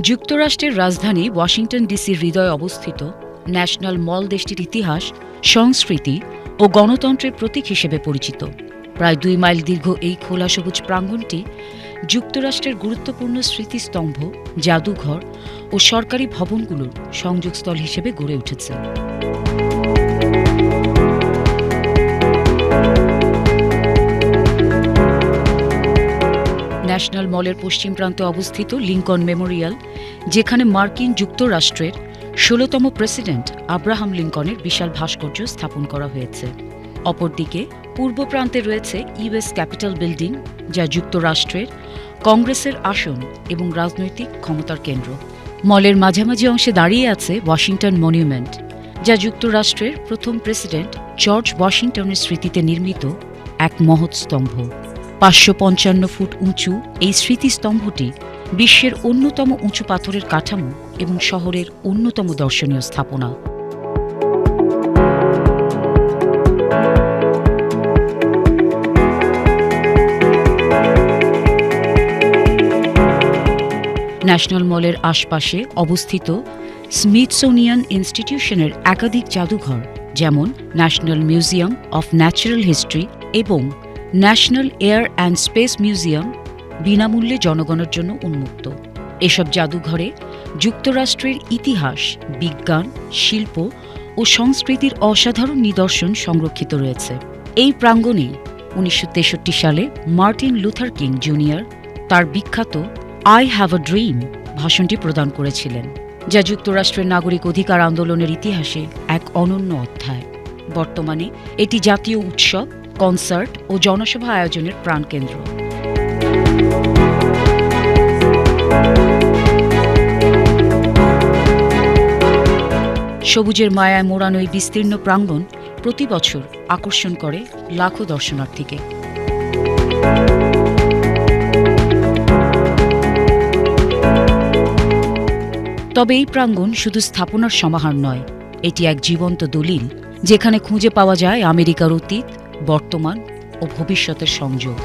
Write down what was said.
যুক্তরাষ্ট্রের রাজধানী ওয়াশিংটন ডিসির হৃদয়ে অবস্থিত ন্যাশনাল মল দেশটির ইতিহাস, সংস্কৃতি ও গণতন্ত্রের প্রতীক হিসেবে পরিচিত। প্রায় 2 মাইল দীর্ঘ এই খোলা সবুজ প্রাঙ্গণটি যুক্তরাষ্ট্রের গুরুত্বপূর্ণ স্মৃতিস্তম্ভ, জাদুঘর ও সরকারি ভবনগুলোর সংযোগস্থল হিসেবে গড়ে উঠেছে। ন্যাশনাল মলের পশ্চিম প্রান্তে অবস্থিত লিঙ্কন মেমোরিয়াল, যেখানে মার্কিন যুক্তরাষ্ট্রের 16তম প্রেসিডেন্ট আব্রাহাম লিঙ্কনের বিশাল ভাস্কর্য স্থাপন করা হয়েছে। অপরদিকে পূর্ব প্রান্তে রয়েছে ইউএস ক্যাপিটাল বিল্ডিং, যা যুক্তরাষ্ট্রের কংগ্রেসের আসন এবং রাজনৈতিক ক্ষমতার কেন্দ্র। মলের মাঝামাঝি অংশে দাঁড়িয়ে আছে ওয়াশিংটন মনিউমেন্ট, যা যুক্তরাষ্ট্রের প্রথম প্রেসিডেন্ট জর্জ ওয়াশিংটনের স্মৃতিতে নির্মিত এক মহৎ স্তম্ভ। 555 ফুট উঁচু এই স্মৃতিস্তম্ভটি বিশ্বের অন্যতম উঁচু পাথরের কাঠামো এবং শহরের অন্যতম দর্শনীয় স্থাপনা। ন্যাশনাল মলের আশপাশে অবস্থিত স্মিথসোনিয়ান ইনস্টিটিউশনের একাধিক জাদুঘর, যেমন national museum of natural history এবং national air and space museum, বিনামূল্যে জনগণের জন্য উন্মুক্ত। এসব জাদুঘরে যুক্তরাষ্ট্রের ইতিহাস, বিজ্ঞান, শিল্প ও সংস্কৃতির অসাধারণ নিদর্শন সংরক্ষিত রয়েছে। এই প্রাঙ্গণে 1963 সালে মার্টিন লুথার কিং জুনিয়র তার বিখ্যাত আই হ্যাভ আ ড্রিম ভাষণটি প্রদান করেছিলেন, যা যুক্তরাষ্ট্রের নাগরিক অধিকার আন্দোলনের ইতিহাসে এক অনন্য অধ্যায়। বর্তমানে এটি জাতীয় উৎসব, কনসার্ট ও জনসভা আয়োজনের প্রাণকেন্দ্র। সবুজের মায়ায় মোড়ানো এই বিস্তীর্ণ প্রাঙ্গণ প্রতি বছর আকর্ষণ করে লাখো দর্শনার্থীকে। তবে এই প্রাঙ্গণ শুধু স্থাপনার সমাহার নয়, এটি এক জীবন্ত দলিল, যেখানে খুঁজে পাওয়া যায় আমেরিকার অতীত, বর্তমান ও ভবিষ্যতের সংযোগ।